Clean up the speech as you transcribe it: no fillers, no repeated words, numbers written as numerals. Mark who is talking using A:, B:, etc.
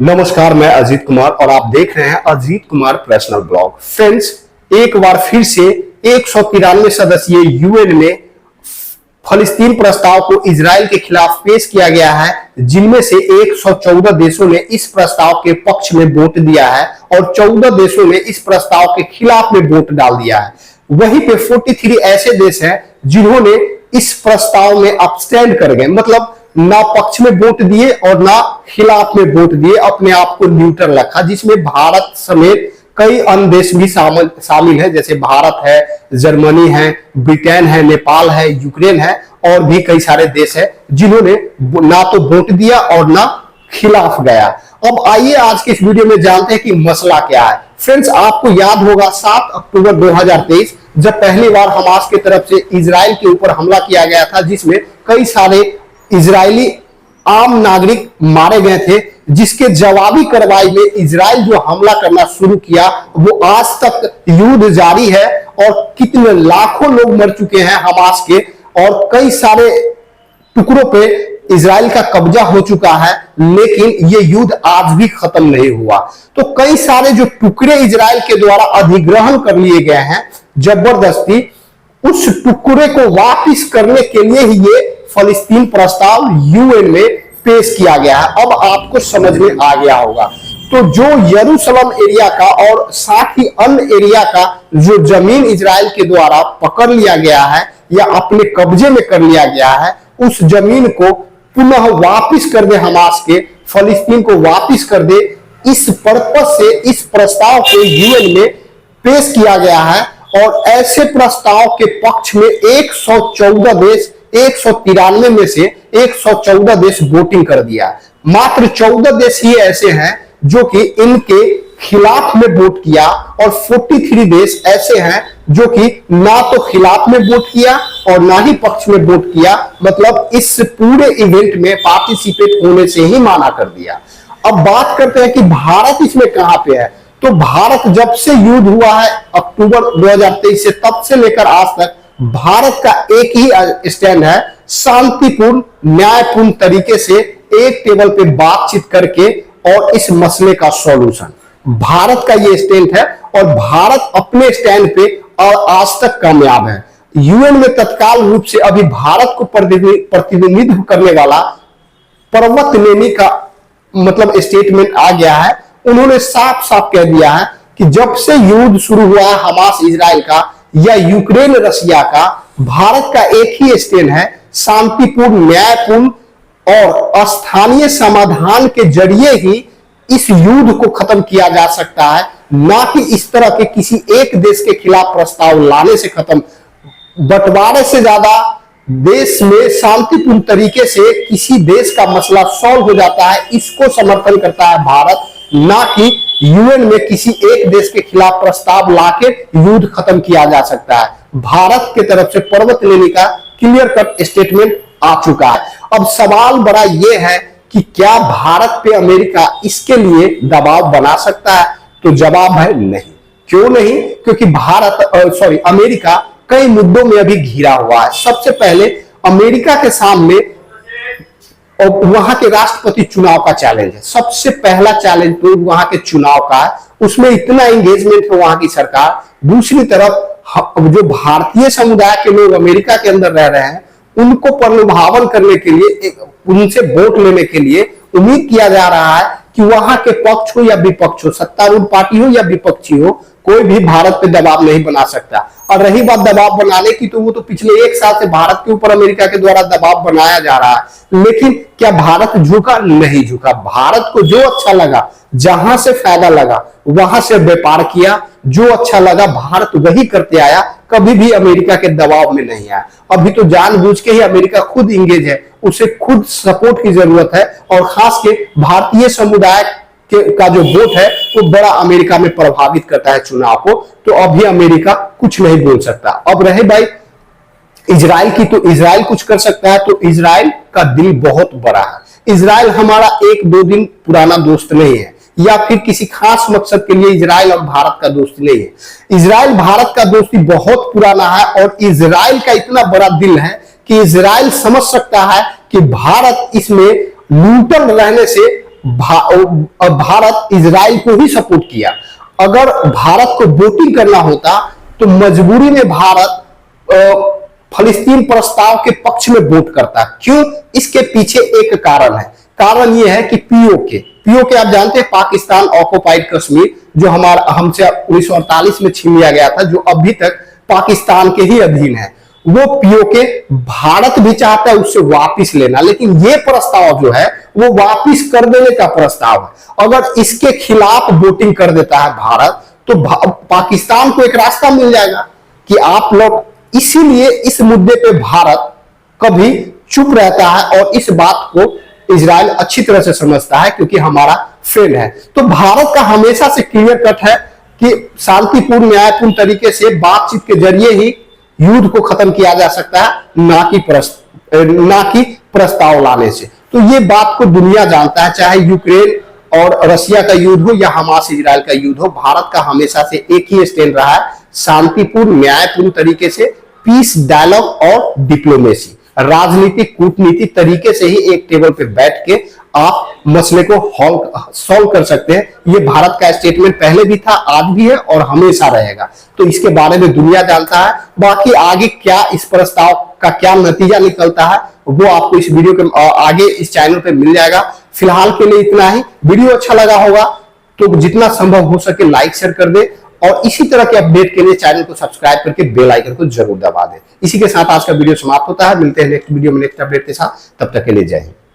A: नमस्कार, मैं अजीत कुमार और आप देख रहे हैं Ajit Kumar personal blog. Friends, एक बार फिर से 193 सदस्यीय यूएन में फलस्तीन प्रस्ताव को इजराइल के खिलाफ पेश किया गया है, जिनमें से 114 देशों ने इस प्रस्ताव के पक्ष में वोट दिया है और 14 देशों ने इस प्रस्ताव के खिलाफ में वोट डाल दिया है। वहीं पे 43 ऐसे देश हैं जिन्होंने इस प्रस्ताव में अब्सटेंड कर गए, मतलब ना पक्ष में वोट दिए और ना खिलाफ में वोट दिए, अपने आप को न्यूट्रल रखा, जिसमें भारत समेत कई अन्य देश भी शामिल है, जैसे भारत है, जर्मनी है, ब्रिटेन है, नेपाल है, यूक्रेन है और भी कई सारे देश है जिन्होंने ना तो वोट दिया और ना खिलाफ गया। अब आइए आज के इस वीडियो में जानते हैं कि मसला क्या है। फ्रेंड्स, आपको याद होगा 7 अक्टूबर 2023 जब पहली बार हमास की तरफ से इजराइल के ऊपर हमला किया गया था, जिसमें कई सारे इजरायली आम नागरिक मारे गए थे, जिसके जवाबी कार्रवाई में इजराइल जो हमला करना शुरू किया वो आज तक युद्ध जारी है और कितने लाखों लोग मर चुके हैं हमास के, और कई सारे टुकड़ों पे इजराइल का कब्जा हो चुका है, लेकिन ये युद्ध आज भी खत्म नहीं हुआ। तो कई सारे जो टुकड़े इजराइल के द्वारा अधिग्रहण कर लिए गए हैं जबरदस्ती, उस टुकड़े को वापस करने के लिए ही ये फलस्तीन प्रस्ताव यूएन में पेश किया गया है। अब आपको समझ में आ गया होगा। तो जो यरूशलेम एरिया का और साथ ही अन्य एरिया का जो जमीन इजराइल के द्वारा पकड़ लिया गया है या अपने कब्जे में कर लिया गया है, उस जमीन को पुनः वापस कर दे, हमास के फलस्तीन को वापस कर दे, इस पर्पस से इस प्रस्ताव को यूएन में पेश किया गया है। और ऐसे प्रस्ताव के पक्ष में 114 देश, 193 में से 114 देश वोटिंग कर दिया। मात्र 14 देश ही ऐसे हैं जो कि इनके खिलाफ में वोट किया और 43 देश ऐसे हैं जो कि ना तो खिलाफ में वोट किया और ना ही पक्ष में वोट किया, मतलब इस पूरे इवेंट में पार्टिसिपेट होने से ही माना कर दिया। अब बात करते हैं कि भारत इसमें कहां पे है। तो भारत जब से युद्ध हुआ है अक्टूबर 2023 से, तब से लेकर आज तक भारत का एक ही स्टैंड है, शांतिपूर्ण न्यायपूर्ण तरीके से एक टेबल पे बातचीत करके और इस मसले का सॉल्यूशन, भारत का ये स्टैंड है और भारत अपने स्टैंड पे आज तक कामयाब है। यूएन में तत्काल रूप से अभी भारत को प्रतिनिधित्व करने वाला पर्वत नेमी का मतलब स्टेटमेंट आ गया है। उन्होंने साफ साफ कह दिया है कि जब से युद्ध शुरू हुआ है हमास इजराइल का या यूक्रेन रशिया का, भारत का एक ही स्टैंड है, शांतिपूर्ण न्यायपूर्ण और स्थानीय समाधान के जरिए ही इस युद्ध को खत्म किया जा सकता है, ना कि इस तरह के किसी एक देश के खिलाफ प्रस्ताव लाने से खत्म। बंटवारे से ज्यादा देश में शांतिपूर्ण तरीके से किसी देश का मसला सॉल्व हो जाता है, इसको समर्थन करता है भारत, ना कि यूएन में किसी एक देश के खिलाफ प्रस्ताव लाके युद्ध खत्म किया जा सकता है। भारत की तरफ से पर्वत नेमी का क्लियर कट स्टेटमेंट आ चुका है। अब सवाल बड़ा यह है कि क्या भारत पे अमेरिका इसके लिए दबाव बना सकता है? तो जवाब है नहीं। क्यों नहीं? क्योंकि अमेरिका कई मुद्दों में अभी घिरा हुआ है। सबसे पहले अमेरिका के सामने और वहां के राष्ट्रपति चुनाव का चैलेंज है। सबसे पहला चैलेंज तो वहां के चुनाव का है, उसमें इतना एंगेजमेंट है वहां की सरकार। दूसरी तरफ जो भारतीय समुदाय के लोग अमेरिका के अंदर रह रहे हैं, उनको प्रलोभावन करने के लिए, उनसे वोट लेने के लिए उम्मीद किया जा रहा है कि वहां के पक्ष हो या विपक्ष हो, सत्तारूढ़ पार्टी हो या विपक्षी हो, कोई भी भारत पे दबाव नहीं बना सकता। और रही बात दबाव बनाने की, तो वो तो पिछले 1 साल से भारत के ऊपर अमेरिका के द्वारा दबाव बनाया जा रहा है। लेकिन क्या भारत झुका? नहीं झुका। भारत को जो अच्छा लगा, जहां से फायदा लगा वहां से व्यापार किया, जो अच्छा लगा भारत वही करते आया, कभी भी अमेरिका के दबाव में नहीं आया। अभी तो जानबूझ के ही अमेरिका खुद इंगेज है, उसे खुद सपोर्ट की जरूरत है और खास के भारतीय समुदाय का जो वोट है वो बड़ा अमेरिका में प्रभावित करता है चुनाव को। तो अभी अमेरिका कुछ नहीं बोल सकता। अब रहे भाई इजराइल की, तो इजराइल कुछ कर सकता है। तो इजराइल का दिल बहुत बड़ा है। इजराइल हमारा 1-2 दिन पुराना दोस्त नहीं है, या फिर किसी खास मकसद के लिए इजराइल और भारत का दोस्ती नहीं है। इजराइल भारत का दोस्ती बहुत पुराना है और इजराइल का इतना बड़ा दिल है कि इजराइल समझ सकता है कि भारत इसमें न्यूट्रल रहने से भारत इजराइल को ही सपोर्ट किया। अगर भारत को वोटिंग करना होता तो मजबूरी में भारत फलस्तीन प्रस्ताव के पक्ष में वोट करता। क्यों? इसके पीछे एक कारण है। कारण यह है कि पीओके आप जानते हैं, पाकिस्तान ऑक्युपाइड कश्मीर, जो हमसे 1948 में छीन लिया गया था, जो अभी तक पाकिस्तान के ही अधीन है। वो पीओके भारत भी चाहता है उससे वापिस लेना, लेकिन ये प्रस्ताव जो है वो वापिस कर देने का प्रस्ताव है। अगर इसके खिलाफ वोटिंग कर देता है भारत तो पाकिस्तान को एक रास्ता मिल जाएगा कि आप लोग, इसीलिए इस मुद्दे पे भारत कभी चुप रहता है और इस बात को इजराइल अच्छी तरह से समझता है क्योंकि हमारा फ्रेंड है। तो भारत का हमेशा से क्लियर कट है कि शांतिपूर्ण न्यायपूर्ण तरीके से बातचीत के जरिए ही युद्ध को खत्म किया जा सकता है, ना कि प्रस्ताव लाने से। तो ये बात को दुनिया जानता है, चाहे यूक्रेन और रशिया का युद्ध हो या हमास इजराइल का युद्ध हो, भारत का हमेशा से एक ही स्टैंड रहा है, शांतिपूर्ण न्यायपूर्ण तरीके से, पीस डायलॉग और डिप्लोमेसी, राजनीतिक कूटनीतिक तरीके से ही एक टेबल पे बैठ के आप मसले को सॉल्व कर सकते हैं। ये भारत का स्टेटमेंट पहले भी था, आज भी है और हमेशा रहेगा। तो इसके बारे में दुनिया जानता है। बाकी आगे क्या इस प्रस्ताव का क्या नतीजा निकलता है वो आपको इस वीडियो के आगे इस चैनल पे मिल जाएगा। फिलहाल के लिए इतना ही। वीडियो अच्छा लगा होगा तो जितना संभव हो सके लाइक शेयर कर दे और इसी तरह के अपडेट के लिए चैनल को सब्सक्राइब करके बेल आइकन को जरूर दबा दें। इसी के साथ आज का वीडियो समाप्त होता है। मिलते हैं नेक्स्ट वीडियो में नेक्स्ट अपडेट के साथ। तब तक के लिए जय हिंद।